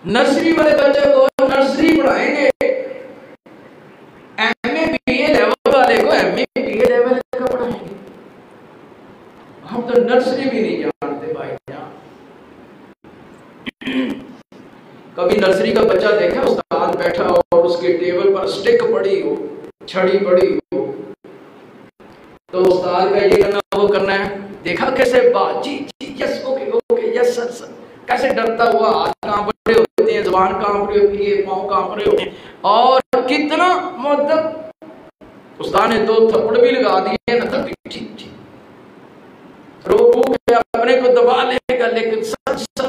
नर्सरी वाले बच्चे को नर्सरी पढ़ाएंगे, एमए बीए लेवल वाले को एमए बीए लेवल का पढ़ाएंगे। हम तो नर्सरी भी नहीं जानते भाई जान। कभी नर्सरी का बच्चा देखा उस्ताद बैठा हो और उसके टेबल पर स्टिक पड़ी हो, छड़ी पड़ी हो, तो उस्ताद का ये करना वो करना है। देखा कैसे बात जी जी yes okay okay yes sir sir, कैसे डरता हुआ, हाथ कांप रहे होते हैं, जुबान कांप रही होती है, पाँव कांप रहे होते हैं, और कितना मुद्दत उस्ताद ने 2 थप्पड़ भी लगा दिए ना, तब भी ठीक ठीक रो के अपने को दबा लेगा। लेकिन सच सच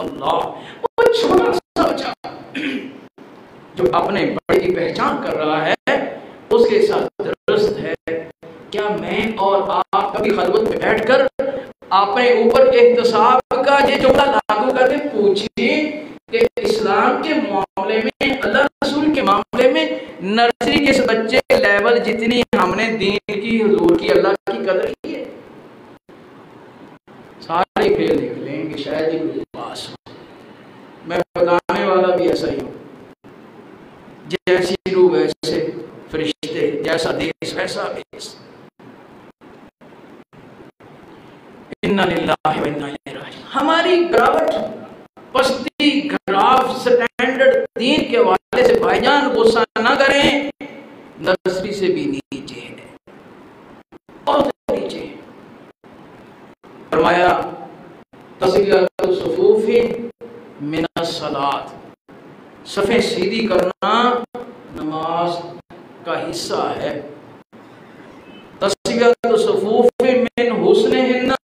अल्लाह, वो छोटा सा बच्चा जो अपने बड़े की पहचान कर रहा है उसके साथ दुरुस्त है। क्या मैं और आप कभी खलवत में बैठकर अपने ऊपर एहतसाब का ये जुमला लागू करके पूछिए कि इस्लाम के मामले में, अल्लाह रसूल के मामले में नर्सरी के बच्चे लेवल जितनी हमने दीन की, हुजूर की, अल्लाह की कदर की है, सारे फेल निकलेंगे शायद ही पास हो। मैं बताने वाला भी ऐसा ही हूँ, जैसी रूह वैसे फरिश्ते, जैसा देश वैसा देश। इन्ना लिल्लाहि व इन्ना इलैहि राजिऊन। हमारी गिरावट, पस्ती, ग्राफ, स्टैंडर्ड दीन के हवाले से भाईजान गुस्सा न करें, नर्सरी से भी नीचे है, बहुत नीचे। फरमाया तस्वीर सुफूफी मिनस सलात, सफ़े सीधी करना नमाज का हिस्सा है। तस्वीर सुफूफी मिन हुस्निहिन्ना,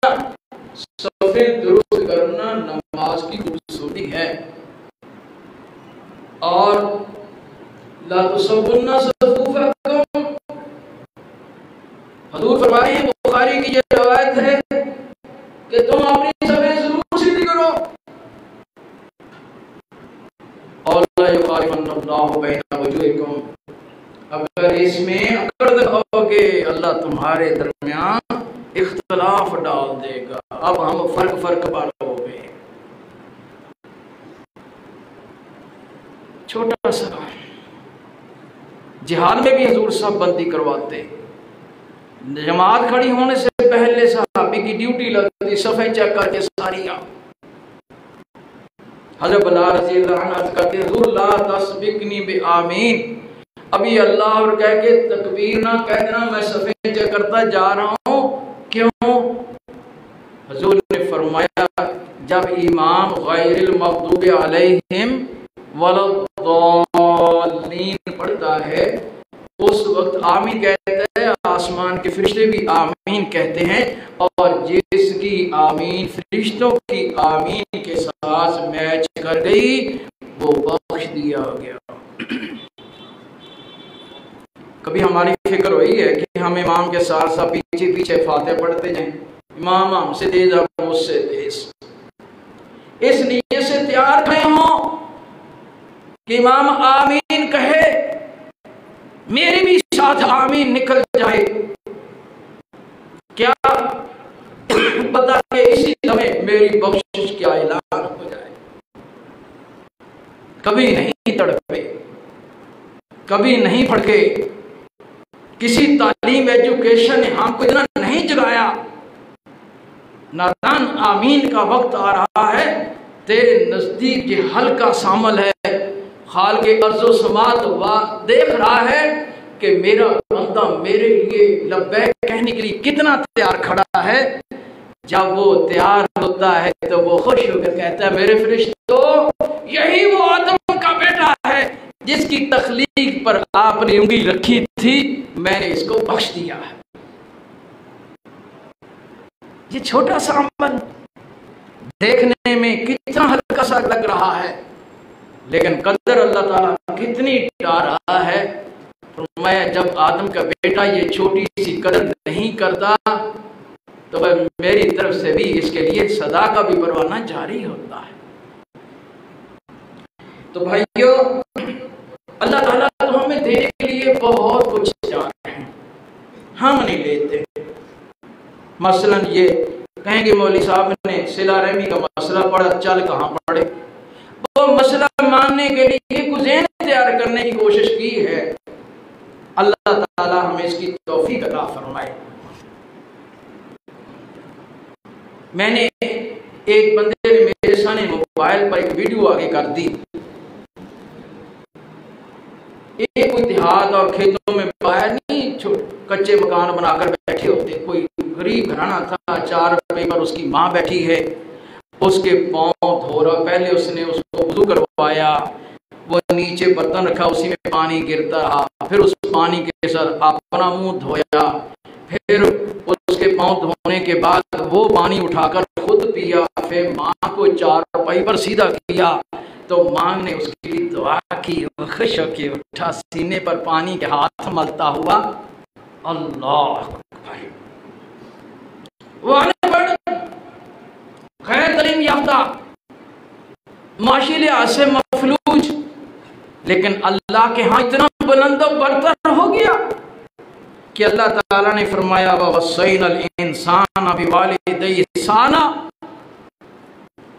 सफ़े दुरुस्त करना नमाज की खूबसूरती है। और ला तुसव्वुन्ना सुफूफकुम, हुजूर फरमा रहे हैं, बुखारी की ये रवायत है कि तुम अपनी सफ़े जरूर सीधी करो। और ला युखालिफन्नल्लाहु बैना वजूहिकुम, अगर इसमें अकड़ दिखाओगे अल्लाह तुम्हारे दरमियान इख्तलाफ डाल देगा। अब हम फर्क पर हो गए। छोटा सा जिहाद में भी हजूर साहब बंदी करवाते, जमात खड़ी होने से पहले सहाबी की ड्यूटी लगती, सफाई चेक करके सारी आ। हज़रत बिलाल रज़ी अल्लाह अन्हु कहते हुज़ूर ला तस्बिकनी बि आमीन, अभी अल्लाह और कह के तकबीर ना कह देना, मैं सफाई चेक करता जा रहा हूँ। क्यों? हुज़ूर ने फरमाया जब इमाम गैरिल मग़दूबि अलैहिम वलद्दालीन पढ़ता है उस वक्त आमीन कहते हैं, आसमान के फरिश्ते भी आमीन कहते हैं, और जिसकी आमीन फरिश्तों की आमीन के साथ मैच कर गई वो बख्श दिया गया। कभी हमारी फिक्र हुई है कि हम इमाम के साथ साथ पीछे पीछे फातिहा पढ़ते जाएं, इमाम हमसे तेज और मुझसे तेज, इस नीयत से तैयार खड़े हों कि इमाम आमीन कहे, मेरी भी साथ आमीन निकल जाए। क्या पता कि इसी समय मेरी बख्शिश का ऐलान हो जाए। कभी नहीं तड़पे, कभी नहीं भड़के, किसी तालीम एजुकेशन ने हमको इतना नहीं जगाया। नादान आमीन का वक्त आ रहा है, तेरे नजदीक ये हल्का सामल है, खाल के अर्ज़ो समात देख रहा है कि मेरा बंदा मेरे लिए लब्बैक कहने के लिए कितना तैयार खड़ा है। जब वो तैयार होता है तो वो खुश होकर कहता है, मेरे फरिश्तों, यही वो आदम का बेटा है जिसकी तख्लीक पर आपने उंगली रखी थी, मैंने इसको बख्श दिया है। ये छोटा सा अमल देखने में कितना हल्का सा लग रहा है, लेकिन कदर अल्लाह ताला कितनी डा रहा है। मैं जब आदम का बेटा ये छोटी सी कदर नहीं करता तो मेरी तरफ से भी इसके लिए सदा का भी परवाना जारी होता है। तो भाइयों, अल्लाह ताला तो हमें देने के लिए बहुत कुछ चाहते हैं, हम नहीं लेते। मसलन ये कहेंगे मौलवी साहब ने सिला रहमी का मसला पढ़ा, चल कहाँ पढ़े, वो मसला मानने के लिए कुछ ज़हन तैयार करने की कोशिश की है। अल्लाह ताला हमें इसकी तौफीक अता फरमाए। मैंने एक बंदे ने मेरे सामने मोबाइल पर एक वीडियो आगे कर दी, एक कोई देहात और खेतों में बाहर नहीं कच्चे मकान बनाकर बैठे होते, कोई गरीब घराना था, 4 रुपए पर उसकी माँ बैठी है, उसके पाँव धो रहा, पहले उसने उसको वुज़ू करवाया, वो नीचे बर्तन रखा, उसी में पानी गिरता रहा, फिर उस पानी के साथ अपना मुंह धोया, फिर उसके पाँव धोने के बाद वो पानी उठाकर खुद पिया, फिर माँ को 4 रुपए पर सीधा किया तो माँ ने उसके लिए दुआ की, खुश होके उठा, सीने पर पानी के हाथ मलता हुआ, अल्लाह वो अनपढ़ गैर तालीम याफ्ता माशी लिहाज से मफलूज, लेकिन अल्लाह के यहाँ इतना बुलंद बरतर हो गया कि अल्लाह ताला ने फरमाया ववस्सैनल इंसान बिवालिदैहि ihसाना,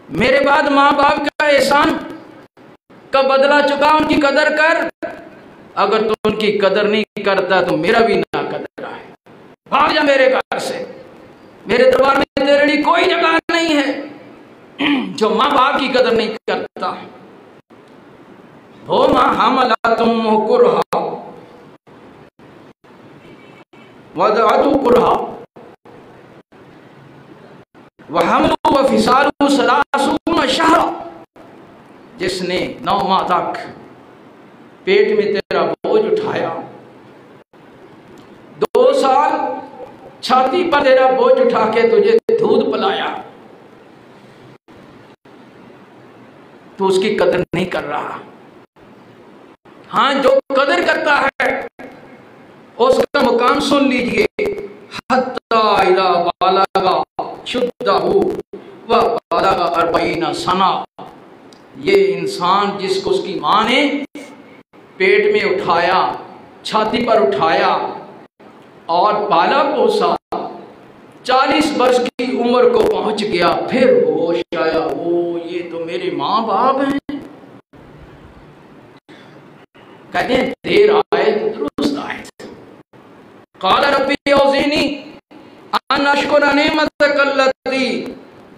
मेरे बाद माँ बाप का एहसान का बदला चुका, उनकी कदर कर, अगर तू उनकी कदर नहीं करता तो मेरा भी ना कदर है, भाग जा मेरे घर से, मेरे दरबार में तेरे लिए कोई जगह नहीं है। जो माँ बाप की कदर नहीं करता, हो माँ हमलतुम कुरहा वदअतु कुरहा वहमलु वफिसालु सलासून शहरा, जिसने 9 माह तक पेट में तेरा बोझ उठाया, 2 साल छाती पर तेरा बोझ उठा के तुझे दूध पिलाया, तो उसकी कदर नहीं कर रहा। हाँ, जो कदर करता है उसका मुकाम सुन लीजिए, हत्ता इज़ा बलगा शुद्दहु व बलगा 40 सना, ये इंसान जिसको उसकी माँ ने पेट में उठाया, छाती पर उठाया और पाला पोसा, 40 वर्ष की उम्र को पहुंच गया, फिर होश आया, ओ ये तो मेरे माँ बाप हैं। कहते हैं देर आए तो दुरुस्त आए। क़ाल रब्बी औज़िनी अन अश्कुरा निअमतकल्लती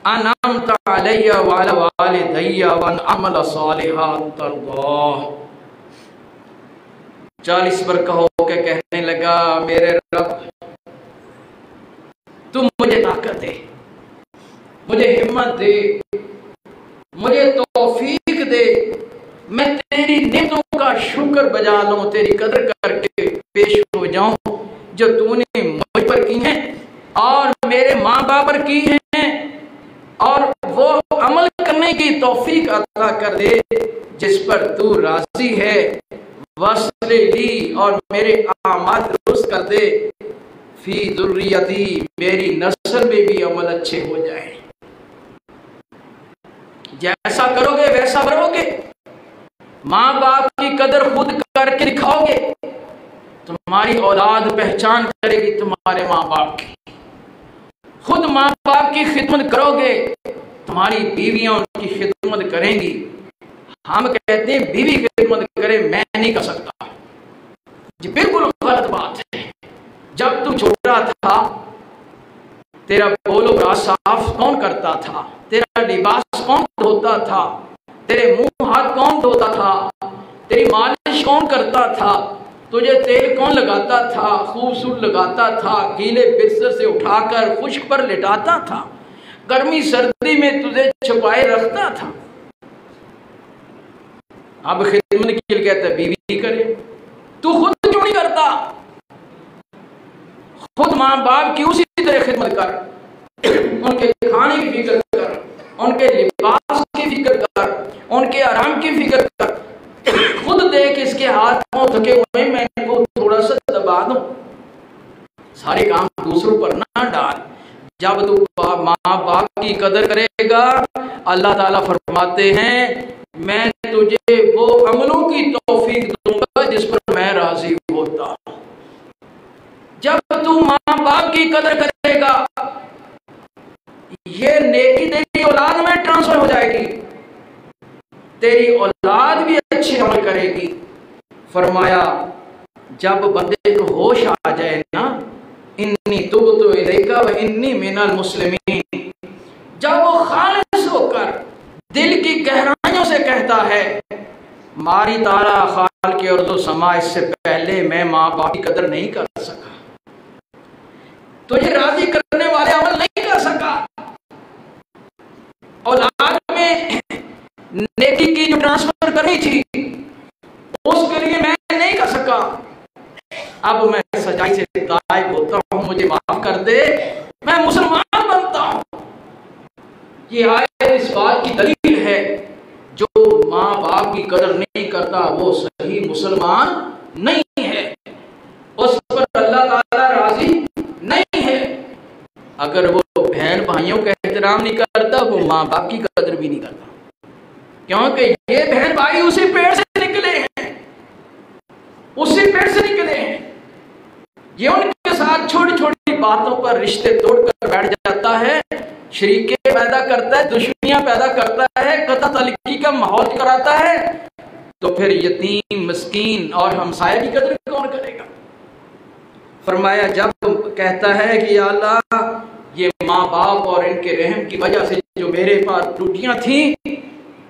अनअमत अलैया व अला वालिदैया व अन अअमल सालिहान तर्दाह। 40 वर्ष का होकर कहने लगा, मेरे रब तू मुझे ताकत दे, मुझे हिम्मत दे, मुझे तौफीक दे, मैं तेरी नेमतों का शुक्र बजा लूं, तेरी कदर करके पेश हो जाऊं जो तूने मुझ पर की हैं और मेरे माँ बाप पर की हैं, और वो अमल करने की तौफीक अता कर दे जिस पर तू राजी है। वस्ले ली और मेरे आमाल दुरुस्त कर दे। फी दुर्रियती, मेरी नस्ल में भी अमल अच्छे हो जाए। जैसा करोगे वैसा बनोगे, माँ बाप की कदर खुद करके दिखाओगे, तुम्हारी औलाद पहचान करेगी तुम्हारे माँ बाप की। खुद माँ बाप की खिदमत करोगे, तुम्हारी बीवियां उनकी खिदमत करेंगी। हम कहते हैं बीवी खिदमत करे, मैं नहीं कर सकता, ये बिल्कुल गलत बात है। जब तू छोटा था तेरा बोलो बड़ा साफ कौन करता था, तेरा लिबास कौन धोता था, तेरे मुंह हाथ कौन धोता था, तेरी मालिश कौन करता था, तुझे तेल कौन लगाता था, खूबसूरत लगाता था, गीले बिस्तर से उठाकर खुश्क पर लिटाता था, गर्मी सर्दी में तुझे छुपाए रखता था। अब खिदमत के लिए कहता है बीवी करे, तू खुद क्यों नहीं करता? खुद माँ बाप की उसी तरह खिदमत कर, उनके खाने की फिक्र कर, उनके लिबास की फिक्र कर, उनके आराम की फिक्र कर। खुद देख इसके हाथ पांव थके हुए, मैं इनको थोड़ा सा दबा दूं। सारे काम दूसरों पर ना डाल। जब तू माँ बाप की कदर करेगा, अल्लाह ताला फरमाते हैं मैं तुझे वो अमलों की तौफीक दूंगा जिस पर मैं राजी होता हूं। जब तू माँ बाप की कदर करेगा, ये नेकी तेरी औलाद में ट्रांसफर हो जाएगी, तेरी औलाद भी अच्छे अमल करेगी। फरमाया जब बंदे को होश आ जाए ना, इन्नी तुबतु इलैका व इन्नी मिनल मुस्लिमीन, जब वो खालिस होकर दिल की गहराइयों से कहता है मारी तारा खाल के अर्ज़ो समा, इससे पहले मैं माँ बाप की कदर नहीं कर सका, तुझे राजी करने वाले अमल नहीं कर सका, औलाद में नेकी की जो ट्रांसफर करनी थी उसके लिए मैं नहीं कर सका, अब मैं सच्चाई से गायब होता हूं, मुझे माफ कर दे, मैं मुसलमान बनता हूं। ये आयत इस बात की दलील है जो माँ बाप की कदर नहीं करता वो सही मुसलमान नहीं है, उस पर अल्लाह ताला राजी नहीं है। अगर वो बहन भाइयों का एहतराम नहीं करता, वो माँ बाप की कदर भी नहीं करता, क्योंकि ये बहन भाई उसी पेड़ से निकले हैं, उसी पेड़ से निकले हैं। ये उनके साथ छोटी छोटी बातों पर रिश्ते तोड़कर बैठ जाता है, शरीके पैदा करता है, दुश्मनियां पैदा करता है, कत्ल तलकी का माहौल कराता है, तो फिर यतीम मिस्कीन और हमसाये की कदर कौन करेगा? फरमाया जब कहता है कि या अल्लाह ये माँ बाप और इनके रहम की वजह से जो मेरे पास त्रुटियां थी,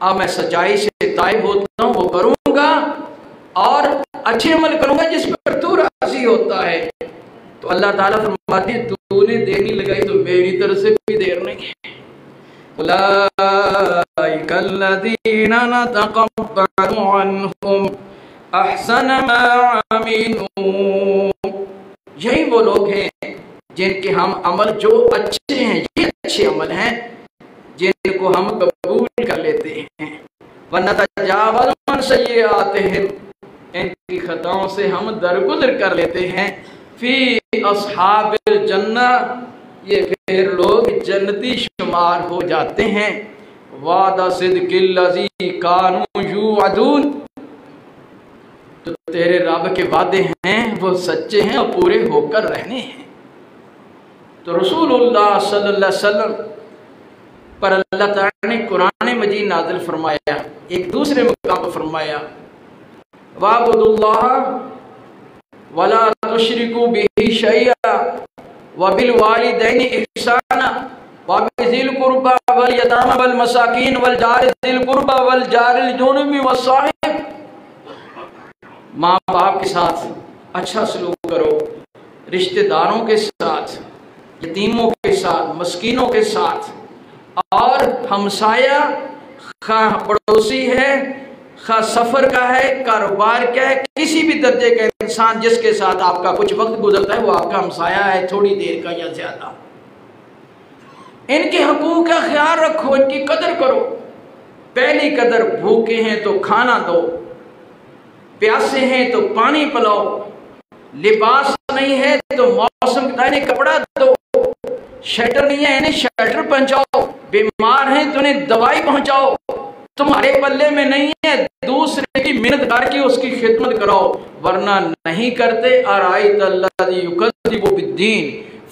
अब मैं सच्चाई से ताइब होता हूँ, वो करूंगा और अच्छे अमल करूंगा जिस पर तू राजी होता है। तो अल्लाह ताला फरमाते तूने देर नहीं लगाई तो मेरी तरफ से भी देर नहीं है। उलाइकल्लज़ीना नतक़ब्बलु अन्हुम अहसना मा अमिलू, यही वो लोग हैं जिनके हम अमल जो अच्छे हैं, ये अच्छे अमल हैं जिनको हम कबूल कर लेते हैं। वनतजावज़ु अन सय्यिआतिहिम, इनकी खताओं से हम दरगुजर कर लेते हैं। फी अस्हाबिल जन्ना, ये फिर लोग जन्नती शुमार हो जाते हैं। वादा सिद्किल्लज़ी कानू युअदून, तो तेरे रब के वादे हैं वो सच्चे हैं और पूरे होकर रहने हैं। तो रसूलुल्लाह सल्लल्लाहु अलैहि वसल्लम पर अल्लाह ताला ने कुरान मजीद नाज़िल फरमाया, एक दूसरे मुकाम पर फरमाया वाबुदुल्लाह वला तुशरिकू बिही शैआ व बिल वालिदैनि इहसाना व बिज़िल कुर्बा वल यतामा वल मसाकीन वल जारि ज़िल कुर्बा वल जारिल जुनुबी वस्साहिब। माँ बाप के साथ अच्छा सलूक करो, रिश्तेदारों के साथ, यतीमों के साथ, मस्कीनों के साथ, और हमसाया खा पड़ोसी है, खा सफ़र का है, कारोबार का है, किसी भी दर्जे का इंसान जिसके साथ आपका कुछ वक्त गुजरता है वो आपका हमसाया है, थोड़ी देर का या ज़्यादा। इनके हकूक़ का ख्याल रखो, इनकी कदर करो। पहली कदर, भूखे हैं तो खाना दो, प्यासे हैं तो पानी पिलाओ, लिबास नहीं है तो मौसम के कपड़ा दो, शेल्टर नहीं है इन्हें शेल्टर पहुंचाओ, बीमार हैं तो उन्हें दवाई पहुंचाओ, तुम्हारे पल्ले में नहीं है दूसरे की मिन्नत करके उसकी खिदमत कराओ, वरना नहीं करते। अराइतल्लज़ी युकज़्ज़िबु बिद्दीन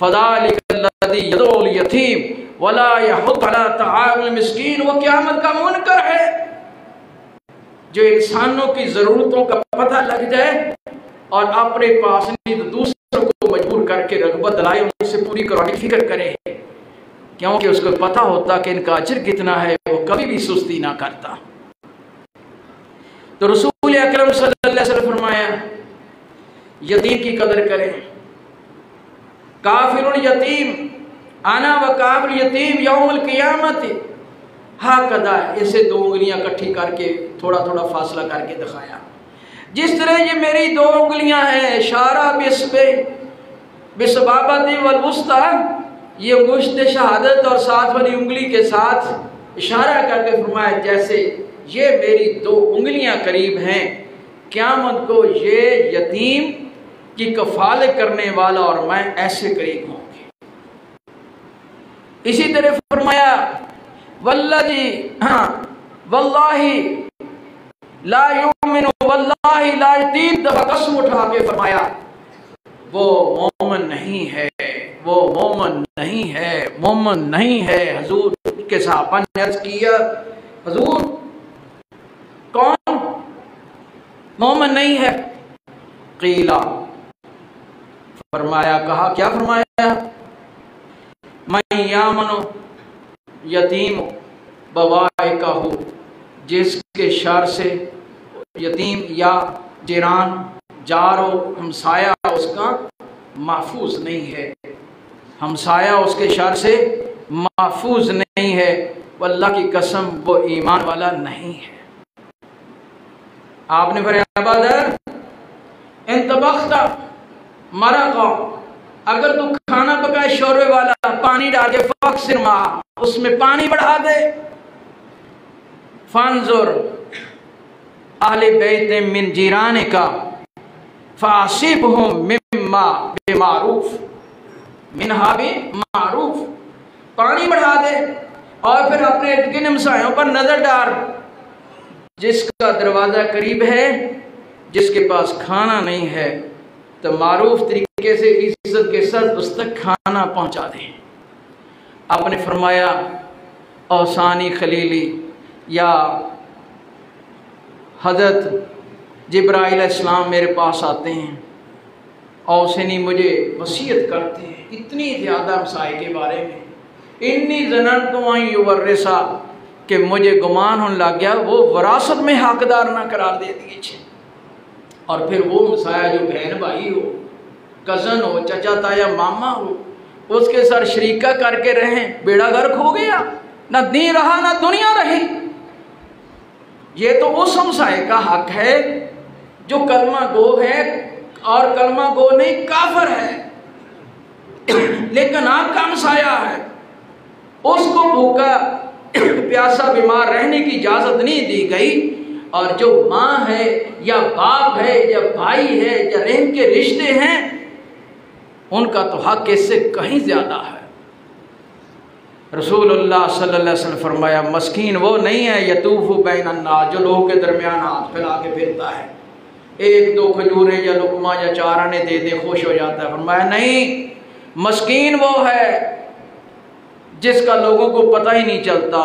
फ़ज़ालिकल्लज़ी यदउल यतीम वला यहुद्दु अला तआमिल मिस्कीन। वो क़यामत का मुनकर है जो इंसानों की ज़रूरतों का पता लग जाए और अपने पास नहीं तो दूसरों को मजबूर करके रग़बत दिलाए, उनसे पूरी करवाने की फिक्र करे, क्योंकि उसको पता होता कि इनका अजर कितना है, वो कभी भी सुस्ती ना करता। तो रसूल अकरम सल्लल्लाहु अलैहि वसल्लम फरमाया यतीम की कदर करें। काफिरुल यतीम आना व काफिल यतीम यौमुल क़ियामत हाकदा। इसे दो उंगलियां इकट्ठी करके थोड़ा थोड़ा फासला करके दिखाया। जिस तरह ये मेरी दो उंगलियां हैं, इशारा बिसबाबती वल वुस्ता, ये अंगुश्त शहादत और साथ वाली उंगली के साथ इशारा करके फरमाया जैसे ये मेरी दो उंगलियां करीब हैं, क़यामत को ये यतीम की कफालत करने वाला और मैं ऐसे करीब होंगे। इसी तरह फरमाया वल्लज़ी वल्लाही ला युमिनु वल्लाही ला, 3 दफा कसम उठा के फरमाया वो मोमन नहीं है, वो मोमन नहीं है, मोमन नहीं है। हुजूर के सहाबा ने अर्ज किया हुजूर कौन मोमन नहीं है? क़ीला, फरमाया, कहा क्या फरमाया? मैं यामनो यतीम बवाइकाहु, जिसके शर से यतीम या जिरान जारो हमसाया उसका महफूज नहीं है, हमसाया उसके शर से महफूज नहीं है, वल्लाह की कसम वो ईमान वाला नहीं है। आपने फरमाया बदर इन तबख्ता मरक़ा, अगर तू खाना पकाए शोरबे वाला, पानी डाल के फक्सिर मा, उसमें पानी बढ़ा दे। फंजुर अहले बैत मिन जीरान का फासिबहुम मिम्मा बिमारूफ मिनहा बिमारूफ, पानी बढ़ा दे और फिर अपने इर्द हमसायों पर नजर डाल। जिसका दरवाजा करीब है, जिसके पास खाना नहीं है, तो मारूफ तरीके से इज्जत के साथ उस तक खाना पहुंचा दें। आपने फरमाया औसानी खलीली या हज़रत जिब्राइल अलैहिस्सलाम मेरे पास आते हैं, औसनी मुझे वसीयत करते हैं इतनी ज़्यादा हमसाए के बारे में, इन्नी ज़ननतु अन युवर्रिसा, कि मुझे गुमान होने लग गया वो वरासत में हकदार ना करार दे दीजिए। और फिर वो हमसाया जो बहन भाई हो, कज़न हो, चचा ताया मामा हो, उसके साथ शरीका करके रहें, बेड़ा गर्क हो गया, ना दीन रहा ना दुनिया रही। ये तो उस हमसाए का हक है जो कलमा गो है, और कलमा गो नहीं काफिर है, लेकिन आपका हमसाया है, उसको भूखा प्यासा बीमार रहने की इजाजत नहीं दी गई। और जो माँ है या बाप है या भाई है या रहम के रिश्ते हैं, उनका तो हक इससे कहीं ज्यादा है। रसूलुल्लाह सल्लल्लाहु अलैहि वसल्लम फरमाया मस्कीन वो नहीं है यतूफु बैनन्नास, जो लोगों के दरमियान हाथ फैला के फिरता है, 1-2 खजूरें या लुकमा या 4 आने दे दे खुश हो जाता है। फरमाया नहीं, मस्कीन वो है जिसका लोगों को पता ही नहीं चलता।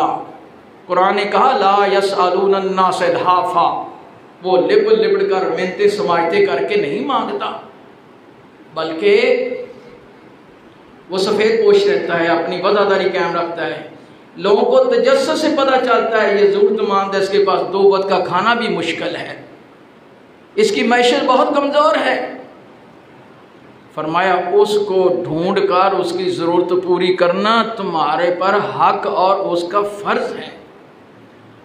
कुरान ने कहा ला यसअलून अन्नास इल्हाफा, वो लिबड़ लिबड़ कर मिन्नतें समाजते करके नहीं मांगता, बल्कि वो सफ़ेद पोश रहता है, अपनी वज़ादारी कायम रखता है। लोगों को तजस्सुस से पता चलता है ये ज़रूरतमंद है, इसके पास 2 वक्त का खाना भी मुश्किल है, इसकी मैशत बहुत कमज़ोर है। फरमाया उसको ढूंढ कर उसकी ज़रूरत पूरी करना तुम्हारे पर हक और उसका फ़र्ज़ है।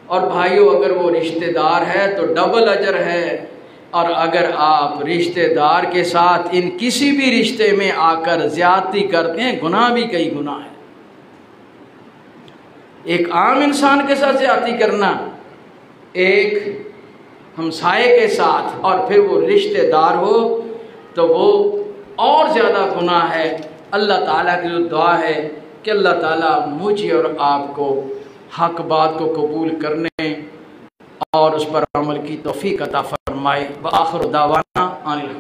और भाइयों, अगर वो रिश्तेदार है तो डबल अजर है, और अगर आप रिश्तेदार के साथ इन किसी भी रिश्ते में आकर ज़्यादती करते हैं, गुनाह भी कई गुना है। एक आम इंसान के साथ ज़्यादती करना, एक हमसाये के साथ, और फिर वो रिश्तेदार हो तो वो और ज़्यादा गुनाह है। अल्लाह ताला की जो दुआ है कि अल्लाह ताला मुझे और आपको हक बात को कबूल करने और उस पर अमल की तौफीक अता फरमाए। व आखिर दावाना अनिल